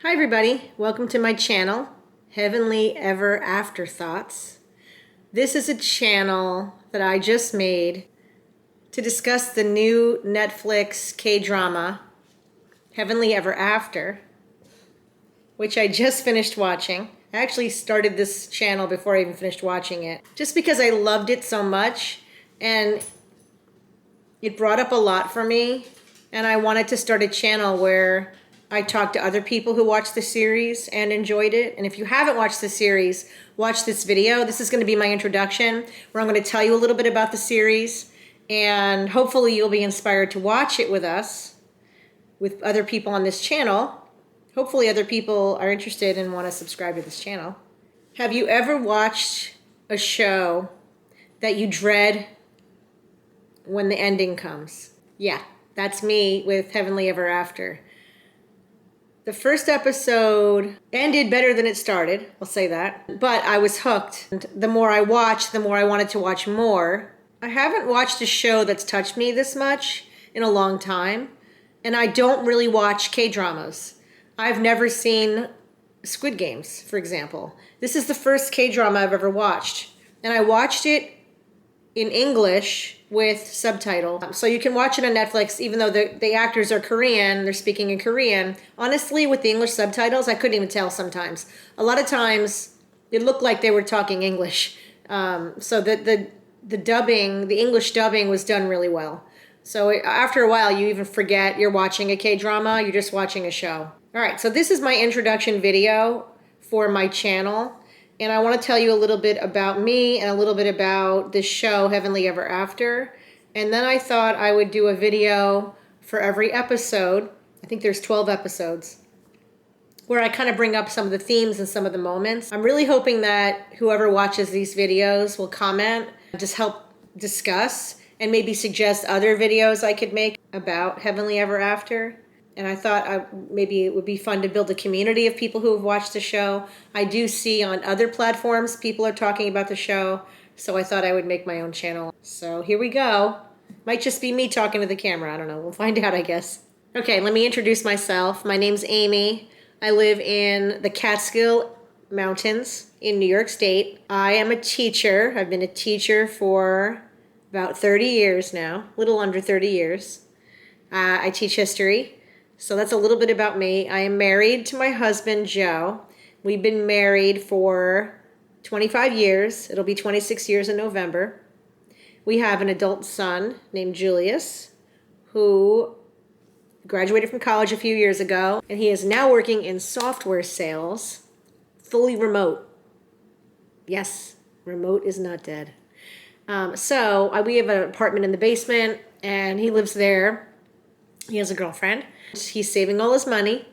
Hi everybody, welcome to my channel, Heavenly Ever After Thoughts. This is a channel that I just made to discuss the new Netflix K-drama, Heavenly Ever After, which I just finished watching. I actually started this channel before I even finished watching it, just because I loved it so much and it brought up a lot for me, and I wanted to start a channel where I talk to other people who watched the series and enjoyed it. And if you haven't watched the series, watch this video. This is going to be my introduction, where I'm going to tell you a little bit about the series, and hopefully you'll be inspired to watch it with us, with other people on this channel. Hopefully other people are interested and want to subscribe to this channel. Have you ever watched a show that you dread when the ending comes? Yeah, that's me with Heavenly Ever After. The first episode ended better than it started, I'll say that. But I was hooked. And the more I watched, the more I wanted to watch more. I haven't watched a show that's touched me this much in a long time. And I don't really watch K-dramas. I've never seen Squid Games, for example. This is the first K-drama I've ever watched. And I watched it in English with subtitle. So you can watch it on Netflix, even though the actors are Korean, they're speaking in Korean. Honestly, with the English subtitles, I couldn't even tell sometimes. A lot of times, it looked like they were talking English. So the dubbing, the English dubbing was done really well. So after a while, you even forget you're watching a K-drama, you're just watching a show. All right, so this is my introduction video for my channel. And I want to tell you a little bit about me and a little bit about this show, Heavenly Ever After. And then I thought I would do a video for every episode. I think there's 12 episodes, where I kind of bring up some of the themes and some of the moments. I'm really hoping that whoever watches these videos will comment, just help discuss, and maybe suggest other videos I could make about Heavenly Ever After. And I thought maybe it would be fun to build a community of people who have watched the show. I do see on other platforms people are talking about the show, so I thought I would make my own channel. So here we go. Might just be me talking to the camera. I don't know. We'll find out, I guess. Okay, let me introduce myself. My name's Amy. I live in the Catskill Mountains in New York State. I am a teacher. I've been a teacher for about 30 years now, a little under 30 years. I teach history. So that's a little bit about me. I am married to my husband, Joe. We've been married for 25 years. It'll be 26 years in November. We have an adult son named Julius, who graduated from college a few years ago, and he is now working in software sales, fully remote. Yes, remote is not dead. We have an apartment in the basement, and he lives there. He has a girlfriend. He's saving all his money,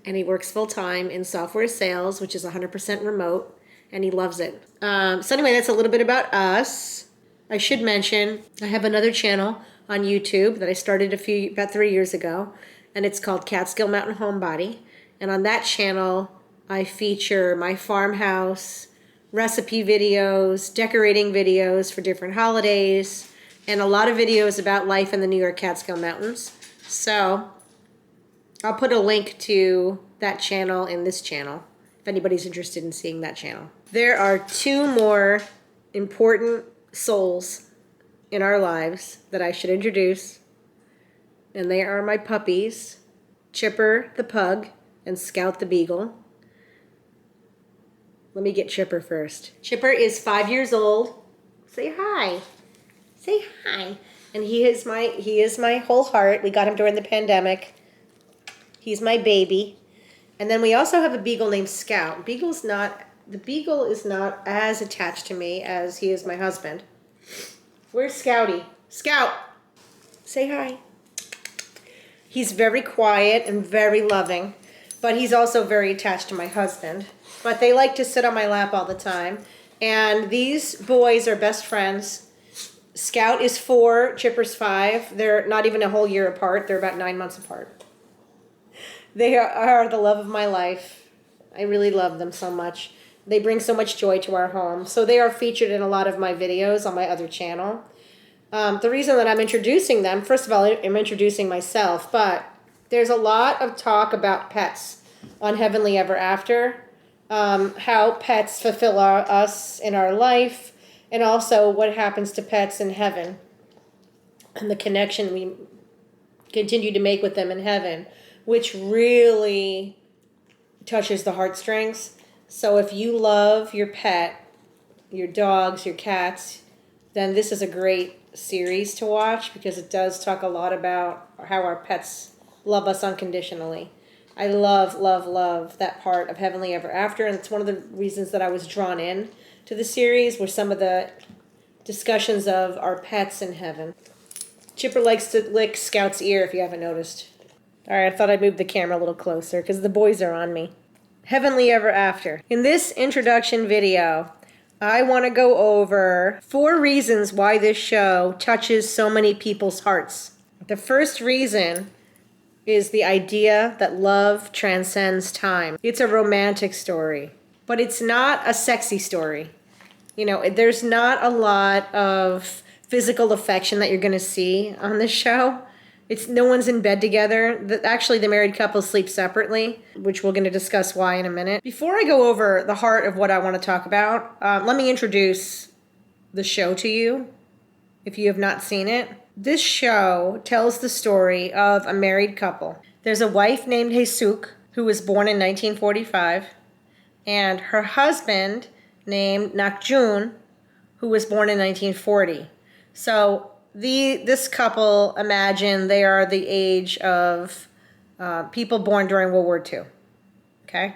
and he works full-time in software sales, which is 100% remote, and he loves it. So anyway, that's a little bit about us. I should mention, I have another channel on YouTube that I started about 3 years ago, and it's called Catskill Mountain Homebody. And on that channel, I feature my farmhouse, recipe videos, decorating videos for different holidays, and a lot of videos about life in the New York Catskill Mountains. So I'll put a link to that channel in this channel if anybody's interested in seeing that channel. There are two more important souls in our lives that I should introduce, and they are my puppies, Chipper the pug and Scout the beagle. Let me get Chipper first. Chipper is 5 years old. Say hi. Say hi. And he is my whole heart. We got him during the pandemic. He's my baby. And then we also have a beagle named Scout. The beagle is not as attached to me as he is my husband. Where's Scouty? Scout! Say hi. He's very quiet and very loving, but he's also very attached to my husband. But they like to sit on my lap all the time. And these boys are best friends. Scout is 4, Chipper's 5. They're not even a whole year apart. They're about 9 months apart. They are the love of my life. I really love them so much. They bring so much joy to our home. So they are featured in a lot of my videos on my other channel. The reason that I'm introducing them, first of all, I'm introducing myself, but there's a lot of talk about pets on Heavenly Ever After, how pets fulfill us in our life, and also what happens to pets in heaven, and the connection we continue to make with them in heaven, which really touches the heartstrings. So if you love your pet, your dogs, your cats, then this is a great series to watch because it does talk a lot about how our pets love us unconditionally. I love, love, love that part of Heavenly Ever After, and it's one of the reasons that I was drawn in to the series were some of the discussions of our pets in heaven. Chipper likes to lick Scout's ear if you haven't noticed. All right, I thought I'd move the camera a little closer because the boys are on me. Heavenly Ever After. In this introduction video, I want to go over 4 reasons why this show touches so many people's hearts. The first reason is the idea that love transcends time. It's a romantic story, but it's not a sexy story. You know, there's not a lot of physical affection that you're going to see on this show. It's no one's in bed together. Actually, the married couple sleep separately, which we're going to discuss why in a minute. Before I go over the heart of what I want to talk about, let me introduce the show to you, if you have not seen it. This show tells the story of a married couple. There's a wife named Hye-ja, who was born in 1945, and her husband named Nak-jun, who was born in 1940. So this couple, imagine they are the age of people born during World War II. Okay?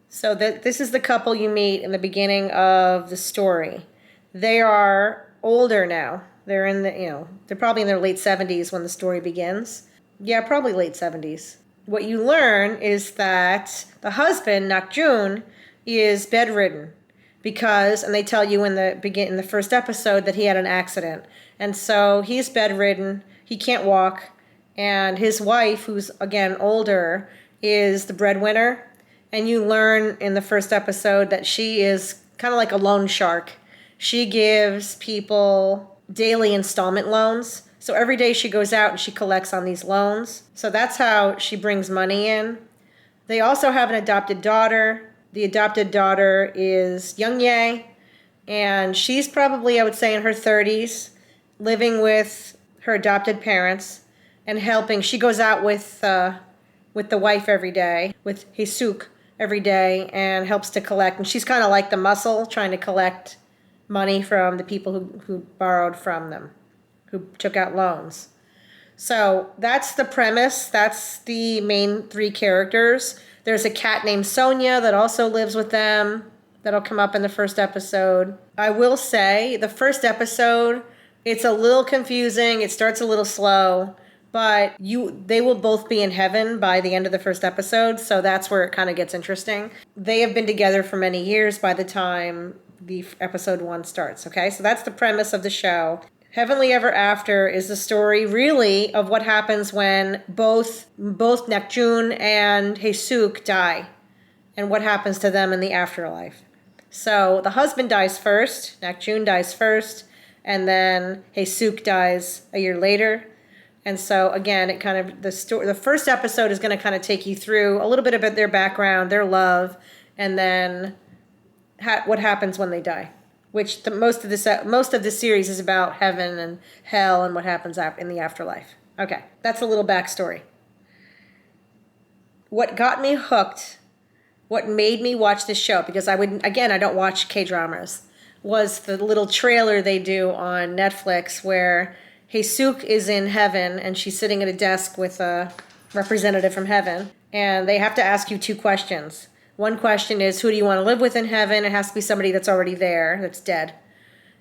So this is the couple you meet in the beginning of the story. They are older now. They're in they're probably in their late 70s when the story begins. Yeah, probably late 70s. What you learn is that the husband, Nak-jun, is bedridden because, and they tell you in the first episode that he had an accident. And so he's bedridden, he can't walk, and his wife, who's again older, is the breadwinner. And you learn in the first episode that she is kind of like a loan shark. She gives people daily installment loans. So every day she goes out and she collects on these loans. So that's how she brings money in. They also have an adopted daughter. The adopted daughter is young Ye, and she's probably, I would say, in her 30s, living with her adopted parents and helping. She goes out with the wife every day, with Hye-ja every day, and helps to collect. And she's kind of like the muscle, trying to collect money from the people who borrowed from them, who took out loans. So that's the premise. That's the main 3 characters. There's a cat named Sonia that also lives with them. That'll come up in the first episode. I will say the first episode, it's a little confusing. It starts a little slow, but they will both be in heaven by the end of the first episode. So that's where it kind of gets interesting. They have been together for many years by the time the episode 1 starts. Okay, so that's the premise of the show. Heavenly Ever After is the story really of what happens when both Nak-jun and Hye-ja die and what happens to them in the afterlife. So the husband dies first, Nak-jun dies first, and then Hye-ja dies a year later. And so again, it kind of the first episode is going to kind of take you through a little bit about their background, their love, and then what happens when they die. Which most of the series is about heaven and hell and what happens in the afterlife. Okay, that's a little backstory. What got me hooked, what made me watch this show, because I don't watch K-dramas, was the little trailer they do on Netflix where Hye-ja is in heaven and she's sitting at a desk with a representative from heaven, and they have to ask you 2 questions. One question is, who do you want to live with in heaven? It has to be somebody that's already there, that's dead.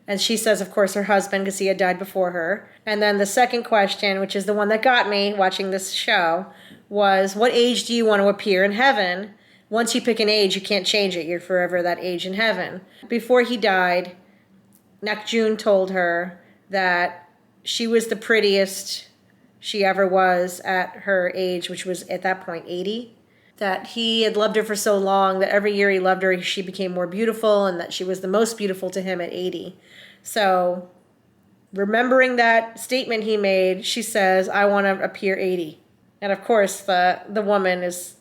And she says, of course, her husband, because he had died before her. And then the second question, which is the one that got me watching this show, was, what age do you want to appear in heaven? Once you pick an age, you can't change it. You're forever that age in heaven. Before he died, Nak-jun told her that she was the prettiest she ever was at her age, which was at that point 80. That he had loved her for so long that every year he loved her, she became more beautiful, and that she was the most beautiful to him at 80. So remembering that statement he made, she says, I want to appear 80. And of course, the woman is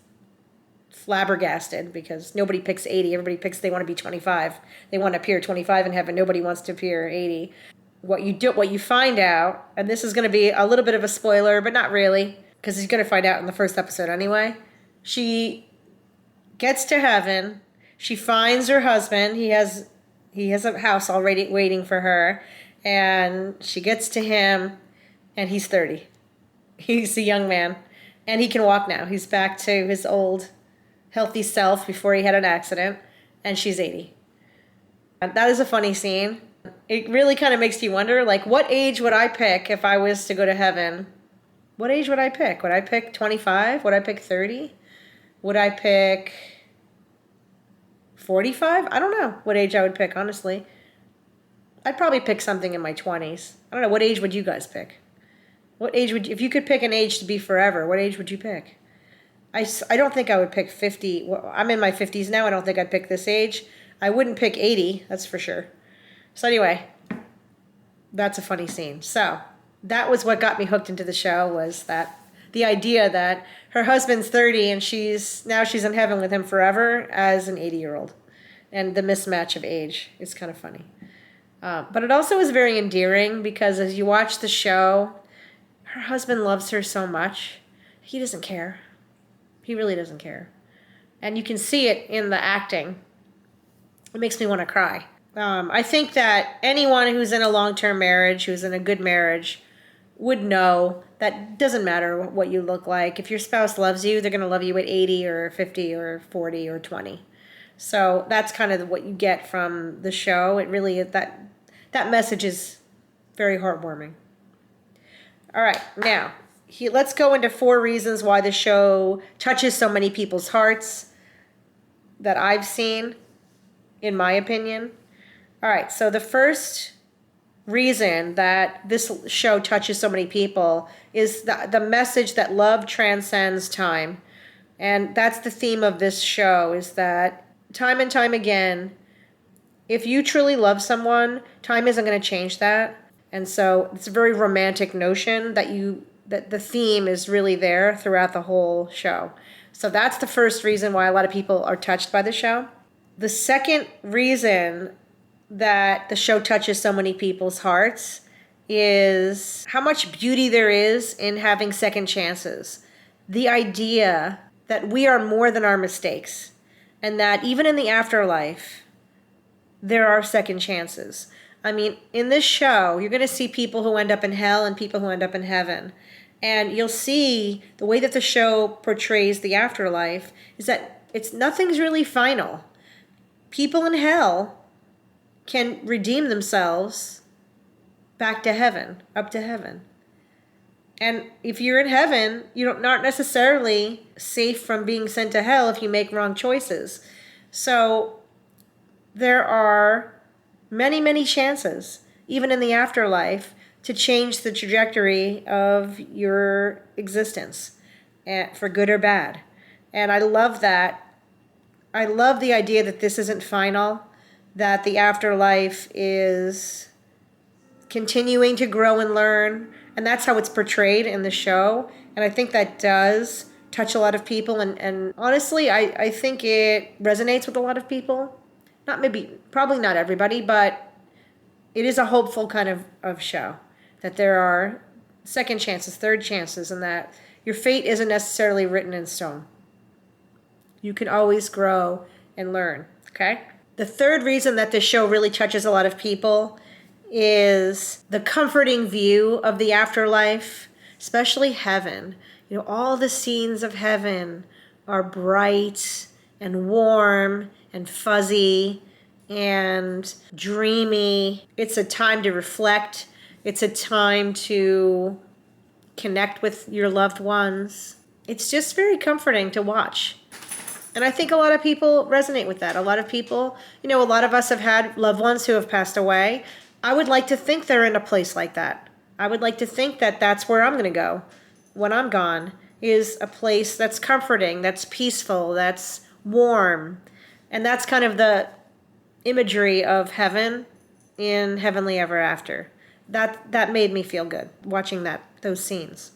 flabbergasted because nobody picks 80. Everybody picks they want to be 25. They want to appear 25 in heaven. Nobody wants to appear 80. What you find out, and this is going to be a little bit of a spoiler, but not really, because he's going to find out in the first episode anyway. She gets to heaven. She finds her husband. He has a house already waiting for her, and she gets to him, and he's 30. He's a young man, and he can walk now. He's back to his old healthy self before he had an accident, and she's 80. And that is a funny scene. It really kind of makes you wonder, like, what age would I pick if I was to go to heaven? What age would I pick? Would I pick 25? Would I pick 30? Would I pick 45? I don't know what age I would pick, honestly. I'd probably pick something in my 20s. I don't know. What age would you guys pick? What age would you, if you could pick an age to be forever, what age would you pick? I don't think I would pick 50. Well, I'm in my 50s now. I don't think I'd pick this age. I wouldn't pick 80, that's for sure. So anyway, that's a funny scene. So that was what got me hooked into the show, was that the idea that her husband's 30 and she's in heaven with him forever as an 80-year-old. And the mismatch of age is kind of funny. But it also is very endearing because as you watch the show, her husband loves her so much. He doesn't care. He really doesn't care. And you can see it in the acting. It makes me want to cry. I think that anyone who's in a long-term marriage, who's in a good marriage, would know that it doesn't matter what you look like. If your spouse loves you, they're going to love you at 80 or 50 or 40 or 20. So that's kind of what you get from the show. It really is that message is very heartwarming. All right, now let's go into 4 reasons why the show touches so many people's hearts that I've seen, in my opinion. All right, so the first reason that this show touches so many people is the message that love transcends time. And that's the theme of this show, is that time and time again, if you truly love someone, time isn't going to change that. And so it's a very romantic notion that the theme is really there throughout the whole show. So that's the first reason why a lot of people are touched by the show. The second reason that the show touches so many people's hearts is how much beauty there is in having second chances. The idea that we are more than our mistakes, and that even in the afterlife, there are second chances. I mean, in this show, you're going to see people who end up in hell and people who end up in heaven. And you'll see the way that the show portrays the afterlife is that nothing's really final. People in hell can redeem themselves back to heaven, up to heaven. And if you're in heaven, you're not necessarily safe from being sent to hell if you make wrong choices. So there are many, many chances, even in the afterlife, to change the trajectory of your existence, for good or bad. And I love that. I love the idea that this isn't final, that the afterlife is continuing to grow and learn. And that's how it's portrayed in the show. And I think that does touch a lot of people. And honestly, I think it resonates with a lot of people. Probably not everybody, but it is a hopeful kind of show. That there are second chances, third chances, and that your fate isn't necessarily written in stone. You can always grow and learn, okay? The third reason that this show really touches a lot of people is the comforting view of the afterlife, especially heaven. You know, all the scenes of heaven are bright and warm and fuzzy and dreamy. It's a time to reflect. It's a time to connect with your loved ones. It's just very comforting to watch. And I think a lot of people resonate with that. A lot of people, a lot of us have had loved ones who have passed away. I would like to think they're in a place like that. I would like to think that that's where I'm going to go when I'm gone, is a place that's comforting, that's peaceful, that's warm. And that's kind of the imagery of heaven in Heavenly Ever After. That made me feel good watching those scenes.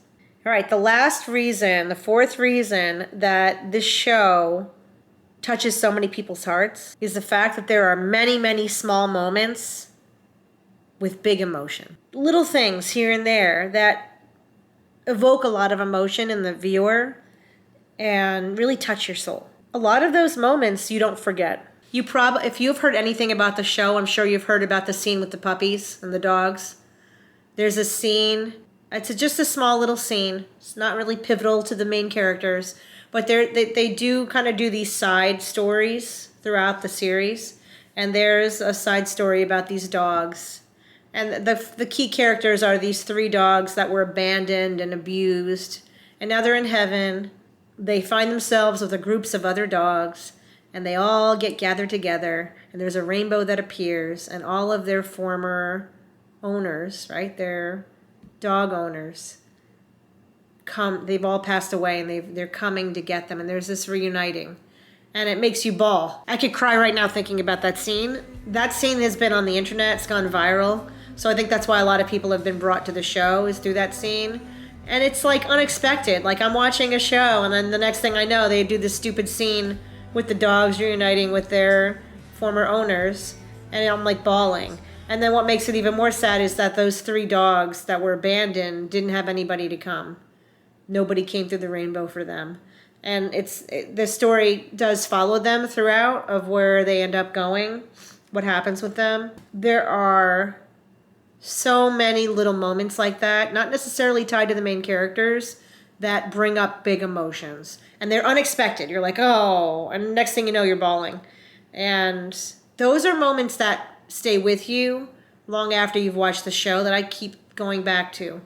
All right, the fourth reason that this show touches so many people's hearts is the fact that there are many, many small moments with big emotion. Little things here and there that evoke a lot of emotion in the viewer and really touch your soul. A lot of those moments you don't forget. If you've heard anything about the show, I'm sure you've heard about the scene with the puppies and the dogs. There's a scene, it's just a small little scene. It's not really pivotal to the main characters, but they do kind of do these side stories throughout the series. And there's a side story about these dogs. And the key characters are these 3 dogs that were abandoned and abused. And now they're in heaven. They find themselves with groups of other dogs. And they all get gathered together. And there's a rainbow that appears. And all of their former owners, right? Their dog owners they've all passed away, and they're coming to get them, and there's this reuniting, and it makes you bawl. I could cry right now thinking about that scene. That scene has been on the internet, it's gone viral, so I think that's why a lot of people have been brought to the show, is through that scene. And it's like unexpected. Like I'm watching a show, and then the next thing I know, they do this stupid scene with the dogs reuniting with their former owners, and I'm like bawling. And then what makes it even more sad is that those 3 dogs that were abandoned didn't have anybody to come. Nobody came through the rainbow for them. And the story does follow them throughout of where they end up going, what happens with them. There are so many little moments like that, not necessarily tied to the main characters, that bring up big emotions. And they're unexpected. You're like, oh, and next thing you know, you're bawling. And those are moments that stay with you long after you've watched the show, that I keep going back to.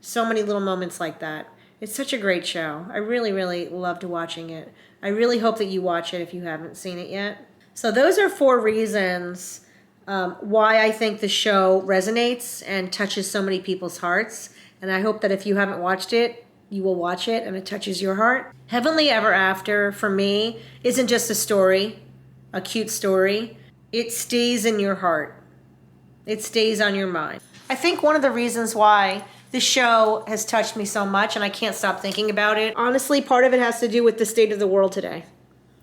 So many little moments like that. It's such a great show. I really, really loved watching it. I really hope that you watch it if you haven't seen it yet. So those are 4 reasons why I think the show resonates and touches so many people's hearts. And I hope that if you haven't watched it, you will watch it and it touches your heart. Heavenly Ever After, for me, isn't just a story, a cute story. It stays in your heart. It stays on your mind. I think one of the reasons why this show has touched me so much, and I can't stop thinking about it, honestly, part of it has to do with the state of the world today.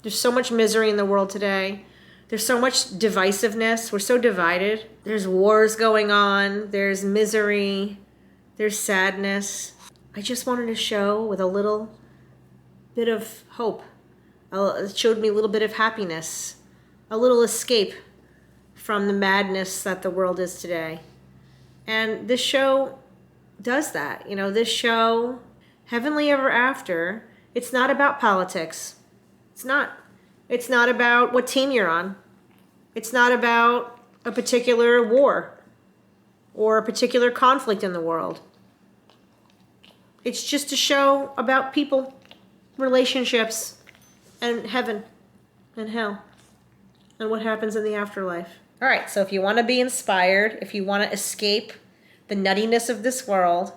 There's so much misery in the world today. There's so much divisiveness. We're so divided. There's wars going on. There's misery. There's sadness. I just wanted a show with a little bit of hope. It showed me a little bit of happiness, a little escape from the madness that the world is today. And this show does that. You know, this show, Heavenly Ever After, it's not about politics. It's not. It's not about what team you're on. It's not about a particular war or a particular conflict in the world. It's just a show about people, relationships, and heaven and hell and what happens in the afterlife. All right, so if you want to be inspired, if you want to escape the nuttiness of this world,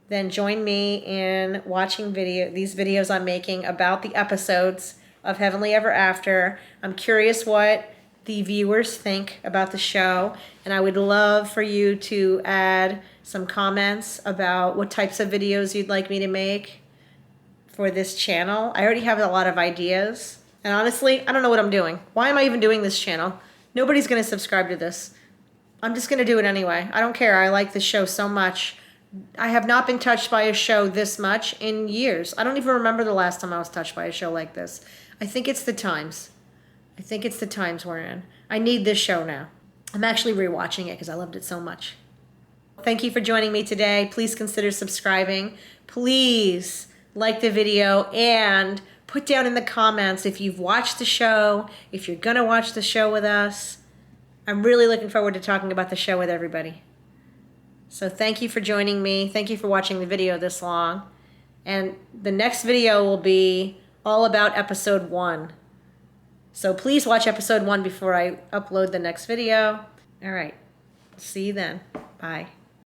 then join me in watching these videos I'm making about the episodes of Heavenly Ever After. I'm curious what the viewers think about the show, and I would love for you to add some comments about what types of videos you'd like me to make for this channel. I already have a lot of ideas, and honestly, I don't know what I'm doing. Why am I even doing this channel? Nobody's going to subscribe to this. I'm just going to do it anyway. I don't care. I like this show so much. I have not been touched by a show this much in years. I don't even remember the last time I was touched by a show like this. I think it's the times. I think it's the times we're in. I need this show now. I'm actually rewatching it because I loved it so much. Thank you for joining me today. Please consider subscribing. Please like the video and put down in the comments if you've watched the show, if you're going to watch the show with us. I'm really looking forward to talking about the show with everybody. So thank you for joining me. Thank you for watching the video this long. And the next video will be all about episode 1. So please watch episode 1 before I upload the next video. All right. See you then. Bye.